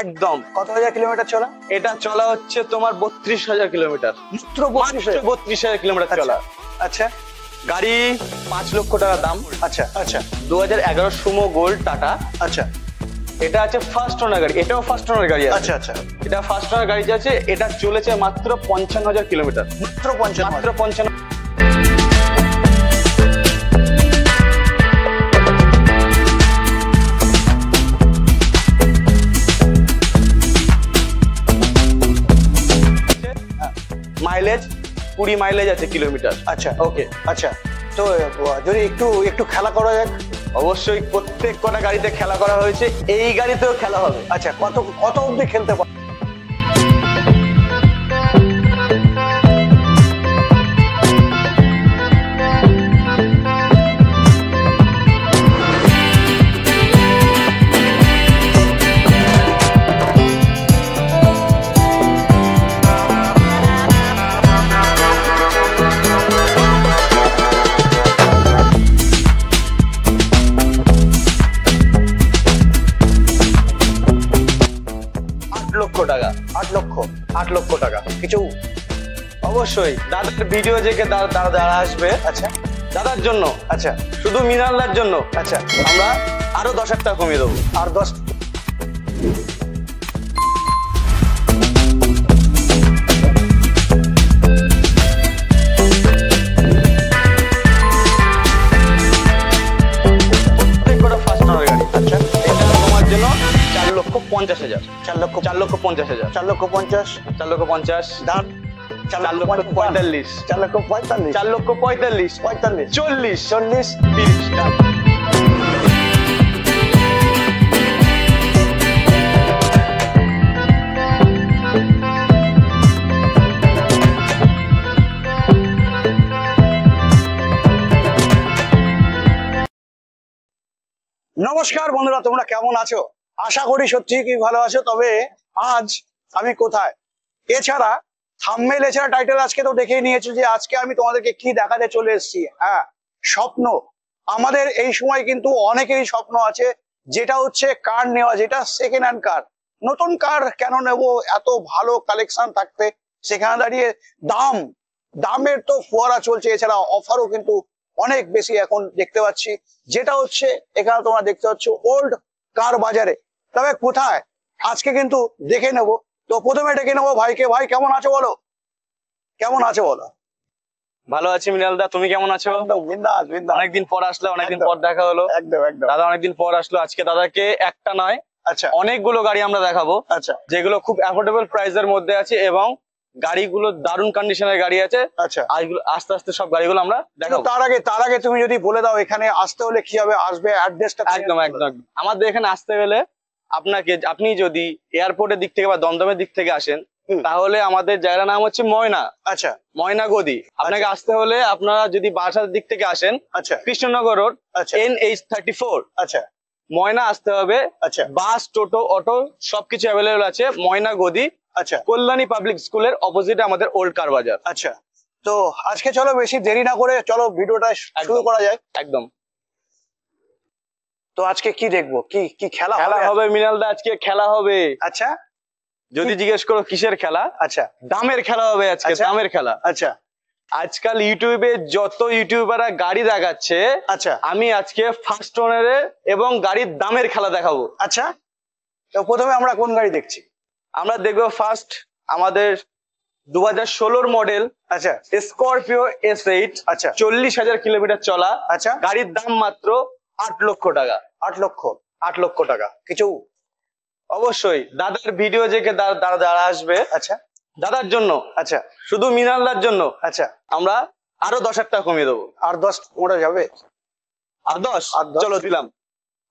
একদম। কত হাজার কিলোমিটার চলা? এটা চলা হচ্ছে তোমার 32,000 কিলোমিটার। মাত্র 32,000 কিলোমিটার চলা। আচ্ছা, গাড়ি 5 লক্ষ টাকা দাম। আচ্ছা আচ্ছা 2011 সুমো গোল্ড টাটা। আচ্ছা এটা আছে ফার্স্ট ওনার গাড়ি, এটাও ফার্স্ট ওনার গাড়ি আছে। আচ্ছা আচ্ছা এটা ফার্স্ট ওনার গাড়ি আছে, এটা চলেছে মাত্র 55,000 কিলোমিটার। মাত্র 55। মাত্র 55। মাইলেজ 20 মাইলেজ আছে কিলোমিটার। আচ্ছা ওকে। আচ্ছা, তো যদি একটু একটু খেলা করা যাক। অবশ্যই, প্রত্যেক কটা গাড়িতে খেলা করা হয়েছে, এই গাড়িতেও খেলা হবে। আচ্ছা, কত কত অবধি খেলতে পারো? টাকা। 8 লক্ষ। 8 লক্ষ টাকা। কিছু অবশ্যই দাদার ভিডিও দেখে দাদা আসবে। আচ্ছা দাদার জন্য, আচ্ছা শুধু মিনালদার জন্য আচ্ছা আমরা আরো 10,000 টাকা কমিয়ে দেবো। আর 10। ফার্স্ট ওনার গাড়ি। আচ্ছা, এটা তোমার জন্য 4,50,000। 4,50,000। 4,50,000। 4,50,000 দাম। 4,45,000। 4,45,000। 4,45,000। 45, 40, 40, 30 টাকা। নমস্কার বন্ধুরা, তোমরা কেমন আছো? আশা করি সত্যি কি ভালো আছো। তবে আজ আমি কোথায়, এছাড়া থাম্বনেল এছাড়া টাইটেল আজকে তো দেখেই নিয়েছো যে আজকে আমি তোমাদেরকে কি দেখাতে চলে এসেছি। হ্যাঁ, স্বপ্ন। আমাদের এই সময় কিন্তু অনেকেরই স্বপ্ন আছে, যেটা হচ্ছে কার নেওয়া, যেটা সেকেন্ড হ্যান্ড কার। নতুন কার কেন নেব, এত ভালো কালেকশন থাকতে সেখানে দাঁড়িয়ে দামের তো ফোয়ারা চলছে, এছাড়া অফারও কিন্তু অনেক বেশি এখন দেখতে পাচ্ছি। যেটা হচ্ছে এখানে তোমরা দেখতে পাচ্ছ ওল্ড কার বাজারে। তবে কোথায় আজকে কিন্তু দেখে নেব। তো প্রথমে ডেকে নেবো ভাইকে। ভাই কেমন আছো বলো, কেমন আছো বলো? ভালো আছি মিনালদা, তুমি কেমন আছো? একদম বিন্দাস বিন্দাস। অনেকদিন পর আসলে, অনেকদিন পর দেখা হলো। একদম একদম। দাদা অনেকদিন পর আসলো, আজকে দাদাকে একটা নয় আচ্ছা অনেকগুলো গাড়ি আমরা দেখাবো। আচ্ছা যেগুলো খুব অ্যাফোর্ডেবল প্রাইসের মধ্যে আছে এবং গাড়িগুলো দারুণ কন্ডিশনের গাড়ি আছে। আচ্ছা, আস্তে আস্তে সব গাড়িগুলো আমরা দেখাবো। তার আগে তুমি যদি বলে দাও এখানে আসতে হলে কি হবে, আসবে অ্যাড্রেসটা। একদম একদম। আমাদের এখানে আসতে গেলে আপনি যদি এয়ারপোর্টের দিক থেকে বা দমদমের দিক থেকে আসেন, তাহলে আমাদের জায়গার নাম হচ্ছে ময়না। আচ্ছা, ময়না গদি। আপনাকে আসতে হলে, আপনারা যদি বাসার দিক থেকে আসেন, আচ্ছা, কৃষ্ণনগর রোড, আচ্ছা, NH34, আচ্ছা, ময়না আসতে হবে। আচ্ছা, বাস, টোটো, অটো সবকিছু অ্যাভেলেবল আছে ময়না গদি। আচ্ছা, কল্যাণী পাবলিক স্কুলের অপোজিটে আমাদের ওল্ড কার বাজার। আচ্ছা। তো আজকে চলো বেশি দেরি না করে চলো ভিডিওটা শুরু করা যায়। একদম। তো আজকে কি দেখবো, কি কি খেলা হবে মিনালদা? আজকে খেলা হবে। আচ্ছা, যদি জিজ্ঞেস করো কিসের খেলা, আচ্ছা, দামের খেলা হবে আজকে। দামের খেলা। আচ্ছা। আজকাল ইউটিউবে যত ইউটিউবাররা গাড়ি দেখাচ্ছে, আচ্ছা, আমি আজকে ফার্স্ট ওনারের এবং গাড়ির দামের খেলা দেখাবো। আচ্ছা, তো প্রথমে আমরা কোন গাড়ি দেখছি? আমরা দেখবো ফার্স্ট আমাদের 2016 মডেল। আচ্ছা, স্করপিও S8। আচ্ছা, 40,000 কিলোমিটার চলা। আচ্ছা, গাড়ির দাম মাত্র 8 লক্ষ টাকা। 8 লক্ষ। 8 লক্ষ টাকা। কিছু অবশ্যই দাদার ভিডিও দেখে দাদা আসবে। আচ্ছা, দাদার জন্য, আচ্ছা, শুধু মিনালদার জন্য আচ্ছা আমরা আরো 10,000 টাকা কমিয়ে দেবো। আর 10 মোটা যাবে? আর 10 চলো দিলাম,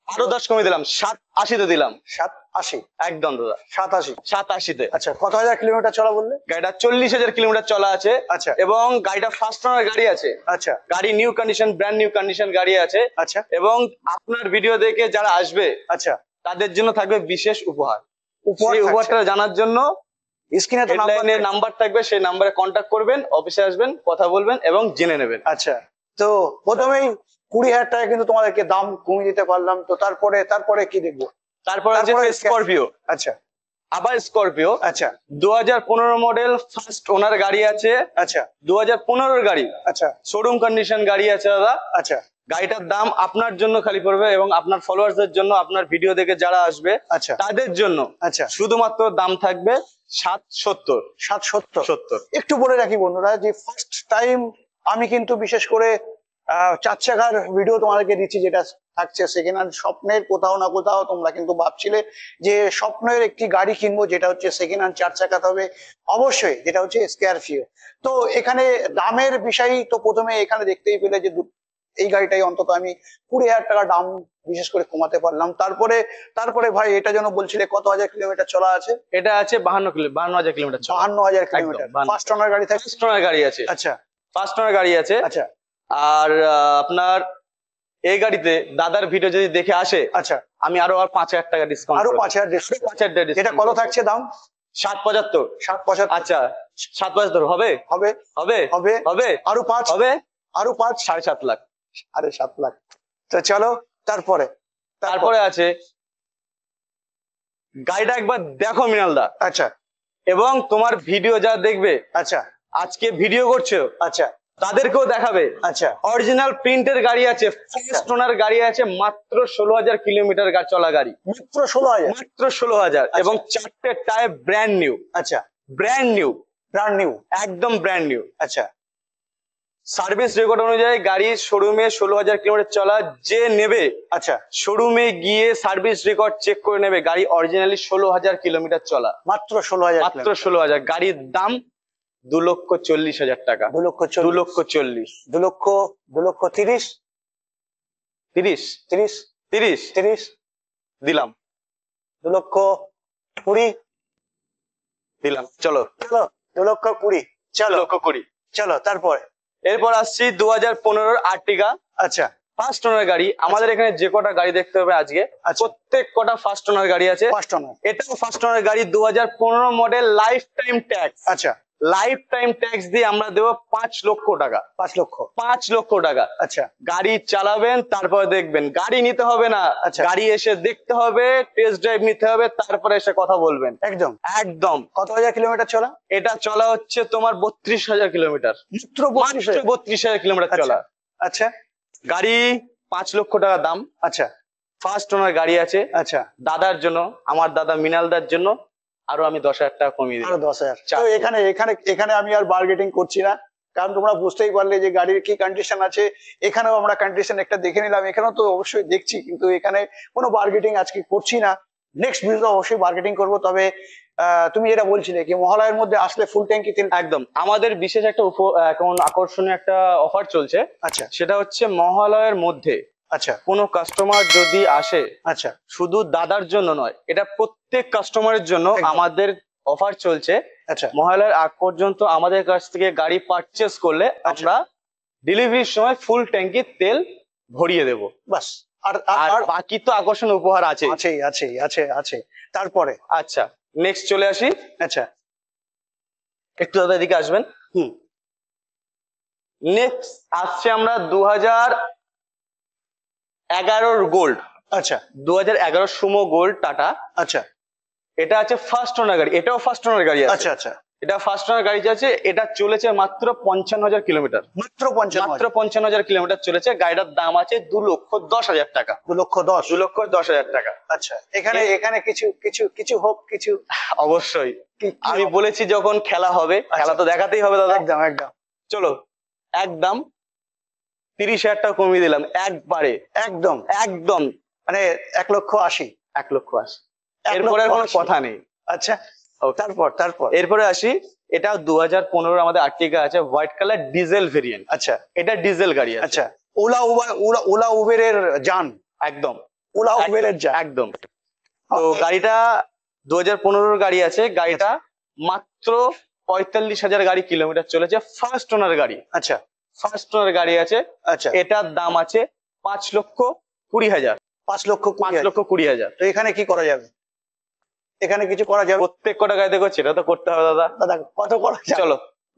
আরো 10 কমিয়ে দিলাম, 780 দিলাম। 780? একদম দাদা, 87। 87। আচ্ছা, কত হাজার কিলোমিটার চলা বললে? গাড়িটা 40,000 কিলোমিটার চলা আছে। আচ্ছা, এবং গাড়িটা ফার্স্ট ওনার গাড়ি আছে। আচ্ছা, গাড়ি new condition, brand new condition গাড়ি আছে। আচ্ছা, এবং আপনার ভিডিও দেখে যারা আসবে, আচ্ছা, তাদের জন্য থাকবে বিশেষ উপহার। উপহার উপহারটা জানার জন্য স্ক্রিনে তো নাম্বার থাকবে, সেই নাম্বারে কন্ট্যাক্ট করবেন, অফিসে আসবেন, কথা বলবেন এবং জেনে নেবেন। আচ্ছা, তো প্রথমেই 20,000 টাকা কিন্তু তোমাদেরকে দাম কমিয়ে দিতে পারলাম। তো তারপরে কি দেখবো? তারপরে আছে স্করপিও। আচ্ছা, আবার স্করপিও। আচ্ছা 2015 মডেল, ফার্স্ট ওনার গাড়ি আছে। আচ্ছা 2015 গাড়ি, আচ্ছা শোরুম কন্ডিশন গাড়ি আছে দাদা। আচ্ছা গাড়িটার দাম আপনার জন্য খালি পড়বে এবং আপনার ফলোয়ার্সদের জন্য, আপনার ভিডিও দেখে যারা আসবে আচ্ছা তাদের জন্য আচ্ছা শুধুমাত্র দাম থাকবে 770। 770। একটু বলে রাখি বন্ধুরা যে ফার্স্ট টাইম আমি কিন্তু বিশেষ করে 4 চাকার ভিডিও তোমাদেরকে দিচ্ছি, যেটা থাকছে সেকেন্ড হ্যান্ড। স্বপ্নের কোথাও না কোথাও তোমরা কিন্তু ভাবছিলে যে স্বপ্নের একটি গাড়ি কিনবো যেটা হচ্ছে সেকেন্ড হ্যান্ড 4 চাকা, তবে অবশ্যই যেটা হচ্ছে স্করপিও। তো এখানে দামের বিষয় তো প্রথমে এখানে দেখতেই পেলে যে এই গাড়িটাই অন্তত আমি 20,000 টাকা দাম বিশেষ করে কমাতে পারলাম। তারপরে ভাই এটা যেন বলছিলে কত হাজার কিলোমিটার চলা আছে? এটা আছে 52,000 কিলোমিটার। 52,000 কিলোমিটার। একদম, 52,000 ফার্স্ট ওনার গাড়ি থাকে? ফার্স্ট ওনার গাড়ি আছে। আচ্ছা ফার্স্ট ওনার গাড়ি আছে। আচ্ছা আর আপনার এই গাড়িতে দাদার ভিডিও যদি দেখে আসে, আচ্ছা আমি আরো 5,000 টাকা ডিসকাউন্ট, আরো 5,000 ডিসকাউন্ট। 5,000 টাকা এটা কত থাকছে দাম? 775। 775। আচ্ছা 775 হবে? হবে হবে? হবে হবে? আরো 5 হবে? আরো 5 7.5 লাখ। আরে 7 লাখ। তো চলো তারপরে আছে গাড়িটা একবার দেখো মৃণালদা, আচ্ছা এবং তোমার ভিডিও যা দেখবে, আচ্ছা আজকে ভিডিও করছো আচ্ছা তাদেরকেও দেখাবে। আচ্ছা অরিজিনাল প্রিন্টের গাড়ি আছে, ফার্স্ট ওনার গাড়ি আছে, মাত্র 16,000 কিলোমিটার চলা গাড়ি, মাত্র 16,000। মাত্র 16,000, এবং 4টে টায়ার ব্র্যান্ড নিউ। আচ্ছা ব্র্যান্ড নিউ, ব্র্যান্ড নিউ, একদম ব্র্যান্ড নিউ। আচ্ছা সার্ভিস রেকর্ড অনুযায়ী গাড়ি শোরুমে 16,000 কিলোমিটার চলা, যে নেবে আচ্ছা শোরুমে গিয়ে সার্ভিস রেকর্ড চেক করে নেবে। গাড়ি অরিজিনালি 16,000 কিলোমিটার চলা, মাত্র 16,000। মাত্র 16,000। গাড়ির দাম 2,40,000 টাকা। 2,40,000। 2,40,000। 2,30,000। 30 30 30 30 দিলাম, 2,20,000 দিলাম। চলো চলো 2,20,000 চলো 2,20,000। চলো তারপরে এরপর আসছি 2015 আর্টিগা, আচ্ছা ফার্স্ট ওনার গাড়ি। আমাদের এখানে যে কটা গাড়ি দেখতে হবে আজকে, আচ্ছা। প্রত্যেক কটা ফার্স্ট ওনার গাড়ি আছে। ফার্স্ট ওনার, এটাও ফার্স্ট ওনার গাড়ি, 2015 মডেল, লাইফ টাইম ট্যাক্স। আচ্ছা লাইফ টাইম ট্যাক্স দিয়ে আমরা দেবো 5 লক্ষ টাকা। 5 লক্ষ। 5 লক্ষ টাকা। আচ্ছা গাড়ি চালাবেন, তারপরে দেখবেন। গাড়ি নিতে হবে না, আচ্ছা। গাড়ি এসে দেখতে হবে, টেস্ট ড্রাইভ নিতে হবে, তারপরে এসে কথা বলবেন। একদম একদম। কত হাজার কিলোমিটার চলা? এটা চলা হচ্ছে তোমার 32,000 কিলোমিটার। মাত্র মাত্র 32,000 কিলোমিটার চলা। আচ্ছা গাড়ি 5 লক্ষ টাকা দাম। আচ্ছা ফার্স্ট ওনার গাড়ি আছে। আচ্ছা দাদার জন্য, আমার দাদা মৃণালদার জন্য আরো আমি 10,000 টাকা কমিয়ে দিই। আরো 10,000। তো এখানে এখানে এখানে আমি আর বার্গেটিং করছি না, কারণ তোমরা বুঝতেই পারলে যে গাড়ির কি কন্ডিশন আছে। এখানেও আমরা কন্ডিশন একটা দেখে নিলাম, এখানেও তো অবশ্যই দেখছি, কিন্তু এখানে কোনো বার্গেটিং আজকে করছি না। নেক্সট ভিডিও অবশ্যই বার্গেটিং করবো। তবে তুমি যেটা বলছিলে কি মহালয়ের মধ্যে আসলে ফুল ট্যাঙ্কি তেল। একদম। আমাদের বিশেষ একটা এখন আকর্ষণীয় একটা অফার চলছে। আচ্ছা সেটা হচ্ছে মহালয়ের মধ্যে আচ্ছা কোনো কাস্টমার যদি আসে, আচ্ছা শুধু দাদার জন্য নয়, এটা প্রত্যেক কাস্টমারের জন্য একদম। আমাদের অফার চলছে। আচ্ছা মহালয়ার আগ পর্যন্ত আমাদের কাছ থেকে গাড়ি পারচেস করলে আমরা ডেলিভারির সময় ফুল ট্যাঙ্কি তেল ভরিয়ে দেব। বাস। আর আর আর বাকি তো আকর্ষণ উপহার আছে। আছে আছে আছে আছে। তারপরে আচ্ছা নেক্সট চলে আসি। আচ্ছা একটু দাদা এদিকে আসবেন। হুম নেক্সট আসছে আমরা 2011 গোল্ড। আচ্ছা 2011 সুমো গোল্ড টাটা। আচ্ছা এটা আছে ফার্স্ট ওনার গাড়ি, এটাও ফার্স্ট ওনার গাড়ি আছে। আচ্ছা আচ্ছা এটা ফার্স্ট ওনার গাড়ি আছে। এটা চলেছে মাত্র 55,000 কিলোমিটার। মাত্র 55। মাত্র 55,000 কিলোমিটার চলেছে। গাড়িটার দাম আছে 2,10,000 টাকা। 2,10,000। 2,10,000 টাকা। আচ্ছা এখানে এখানে কিছু কিছু কিছু হোক কিছু। অবশ্যই কি- আমি বলেছি যখন খেলা হবে, খেলা তো দেখাতেই হবে দাদা। একদম একদম। চলো একদম 30,000 টাকা কমিয়ে দিলাম একবারে। একদম একদম মানে 1,80,000। 1,80,000। এরপরে আর কোনো কথা নেই। আচ্ছা Okay. তারপর এরপরে আসি, এটা 2015 আমাদের আর্টিকা আছে, হোয়াইট কালার ডিজেল ভেরিয়েন্ট। আচ্ছা এটা ডিজেল গাড়ি আছে। আচ্ছা ওলা উবেরের জান। একদম ওলা উবেরের জান। একদম। তো গাড়িটা 2015 গাড়ি আছে। গাড়িটা মাত্র 45,000 গাড়ি কিলোমিটার চলেছে। ফার্স্ট ওনার গাড়ি। আচ্ছা ফার্স্ট ওনার গাড়ি আছে। আচ্ছা এটার দাম আছে 5,20,000। 5,20,000। তো এখানে কি করা যাবে? এখানে কিছু করা যাবে? প্রত্যেক কটা গাড়িতে করছে, এটা তো করতে হবে দাদা। দাদা কত করা যাবে? চলো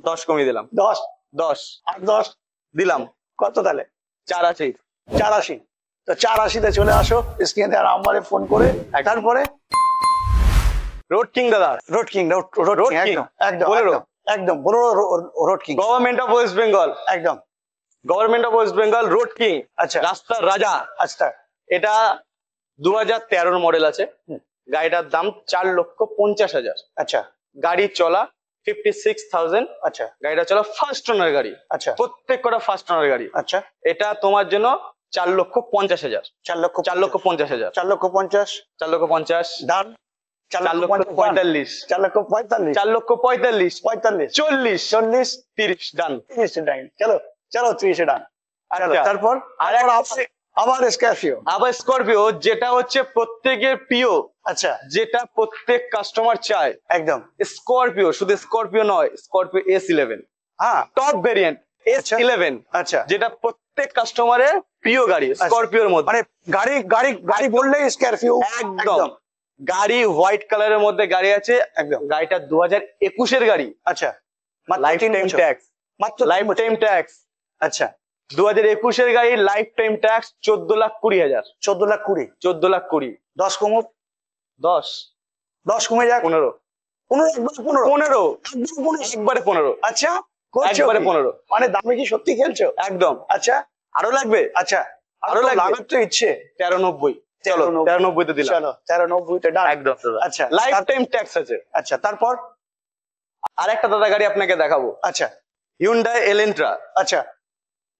10 কমিয়ে দিলাম। 10 10 আর 10 দিলাম। কত তাহলে? 84। 84। তো 84 তে চলে আসো স্ক্রিনে আর নাম্বারে ফোন করে। তারপরে রোড কিং দাদা, road king, road Road king, King, একদম একদম Bolero। একদম একদম Bolero road king, government of West Bengal, একদম। Government of West Bengal road king, আচ্ছা রাস্তার রাজা। আচ্ছা এটা 2013 মডেল আছে। হুম। গাড়িটার দাম 4,50,000। আচ্ছা গাড়ি চলা 56,000। আচ্ছা গাড়িটা চলা ফার্স্ট ওনার গাড়ি, আচ্ছা প্রত্যেক কটা ফার্স্ট ওনার গাড়ি। আচ্ছা। এটা তোমার জন্য 4,50,000। 4,50,000, 4,50,000, 4,50,000 4,50,000, ডান। 4,45,000, 4,45,000, 4,45,000, 45, 40, 40, 30 ডান। 30 ডান। চলো চলো 30 ডান। চলো আচ্ছা, তারপর আর আবার স্করপিও। আবার স্করপিও, যেটা হচ্ছে প্রত্যেকের প্রিয়, আচ্ছা যেটা প্রত্যেক কাস্টমার চায়। একদম। স্করপিও, শুধু স্করপিও নয়, স্করপিও S11 হ্যাঁ টপ ভেরিয়েন্ট S11, আচ্ছা। যেটা প্রত্যেক কাস্টমারের প্রিয় গাড়ি স্করপিওর মধ্যে। মানে গাড়ি গাড়ি গাড়ি বললেই স্করপিও। একদম। গাড়ি হোয়াইট কালারের মধ্যে গাড়ি আছে একদম। গাড়িটা 2021-এর গাড়ি। আচ্ছা লাইফ টাইম ট্যাক্স, মাত্র লাইফ টাইম ট্যাক্স। আচ্ছা 2021-এর গাড়ি, লাইফ টাইম ট্যাক্স 14,20,000। 14,20,000। 14,20,000। 10 কমো, 10, 10 কমে যাক। 15, 15, একবার 15, 15, একদম 15। একবারে 15, আচ্ছা করছো একবারে কি? 15। মানে দামে কি সত্যি খেলছো? একদম। আচ্ছা আরো লাগবে? আচ্ছা আরো আরো লাগবে? লাগার তো ইচ্ছে। 13,90। চলো 13,90 তে দিলাম। চলো 13,90 তে ডান। একদম দাদা। আচ্ছা লাইফ টাইম ট্যাক্স আছে। আচ্ছা তারপর আর একটা দাদা গাড়ি আপনাকে দেখাবো, আচ্ছা হিউন্ডাই এলেন্ট্রা। আচ্ছা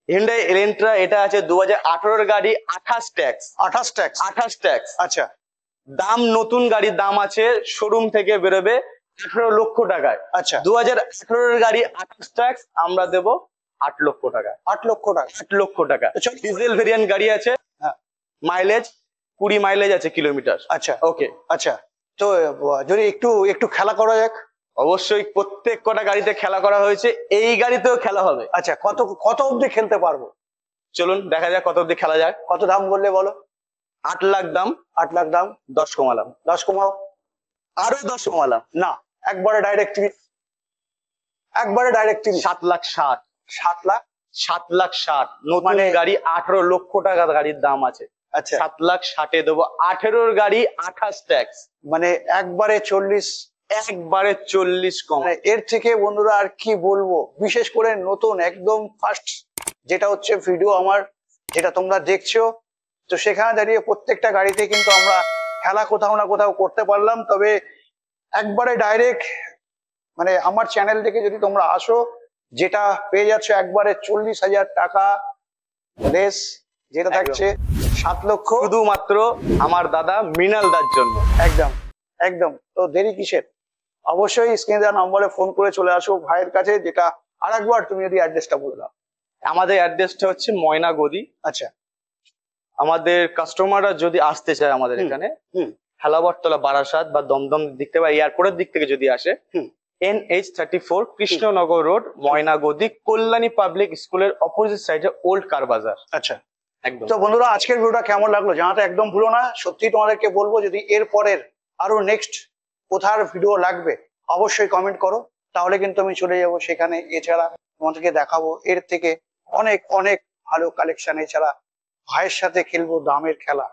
হিউন্ডাই এলেন্ট্রা, এটা আছে 2018-এর গাড়ি, 28 ট্যাক্স। 28 ট্যাক্স। 28 ট্যাক্স। আচ্ছা দাম, নতুন গাড়ির দাম আছে শোরুম থেকে বেরোবে 18 লক্ষ টাকায়। আচ্ছা 2018-এর গাড়ি 28 ট্যাক্স, আমরা দেব 8 লক্ষ টাকা। 8 লক্ষ টাকা। 8 লক্ষ টাকা। তো চল। ডিজেল ভেরিয়েন্ট গাড়ি আছে। হ্যাঁ। মাইলেজ 20 মাইলেজ আছে কিলোমিটার। আচ্ছা ওকে। আচ্ছা তো যদি একটু একটু খেলা করা যাক। অবশ্যই প্রত্যেক কটা গাড়িতে খেলা করা হয়েছে, এই গাড়িতেও খেলা হবে। আচ্ছা কত কত অবধি খেলতে পারবো? চলুন দেখা যাক কত অব্দি খেলা যায়। কত দাম বললে বলো? 8 লাখ দাম, 8 লাখ দাম। 10 কমালাম। 10 কমাও। আরো 10 কমালাম। না একবারে ডাইরেক্ট 30। একবারে ডাইরেক্ট 30। 7,60,000। 7 লাখ। 7,60,000 নতুন মানে- গাড়ি, 18 লক্ষ টাকা গাড়ির দাম আছে। আচ্ছা 7,60,000 দেবো। 18-এর গাড়ি 28 ট্যাক্স, মানে একবারে 40। একবারে 40 কম। মানে এর থেকে বন্ধুরা আর কি বলবো, বিশেষ করে নতুন একদম ফার্স্ট যেটা হচ্ছে ভিডিও আমার, যেটা তোমরা দেখছো, তো সেখানে দাঁড়িয়ে প্রত্যেকটা গাড়িতে কিন্তু আমরা খেলা কোথাও না কোথাও করতে পারলাম। তবে একবারে ডাইরেক্ট মানে আমার চ্যানেল থেকে যদি তোমরা আসো, যেটা পেয়ে যাচ্ছ একবারে 40,000 টাকা লেস, যেটা থাকছে 7 লক্ষ। শুধুমাত্র আমার দাদা মৃণাল দার জন্য। একদম একদম। তো দেরি কিসের? অবশ্যই স্ক্রিনে দেওয়া নম্বরে ফোন করে চলে আসো ভাইয়ের কাছে। যেটা আর একবার তুমি যদি অ্যাড্রেসটা বলে দাও। আমাদের অ্যাড্রেসটা হচ্ছে ময়নাগদি। আচ্ছা আমাদের কাস্টমাররা যদি আসতে চায় আমাদের হুম, এখানে, হুম। হালাবরতলা, বারাসাত বা দমদম দিক থেকে বা এয়ারপোর্টের দিক থেকে যদি আসে, হুম। NH34 Krishnanagar road, Moynagodi, Kalyani public স্কুলের অপোজিট সাইডে ওল্ড কার বাজার। আচ্ছা একদম। তো বন্ধুরা আজকের ভিডিওটা কেমন লাগলো জানাতে একদম ভুলো না। সত্যি তোমাদেরকে বলবো, যদি এর পরের আরো নেক্সট কোথার ভিডিও লাগবে অবশ্যই কমেন্ট করো, তাহলে কিন্তু আমি চলে যাব সেখানে। এছাড়া তোমাদেরকে দেখাবো এর থেকে অনেক অনেক ভালো কালেকশন। এছাড়া ভাইয়ের সাথে খেলবো দামের খেলা।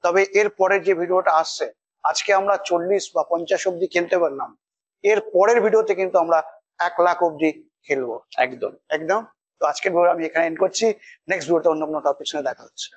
তবে এর পরের যে ভিডিওটা আসছে, আজকে আমরা 40 বা 50 অব্দি খেলতে পারলাম, এর পরের ভিডিওতে কিন্তু আমরা 1 লাখ অব্দি খেলবো। একদম। একদম। তো আজকের ভিডিও আমি এখানে এন্ড করছি। নেক্সট ভিডিওতে অন্য কোনো টপিক নিয়ে দেখা হচ্ছে।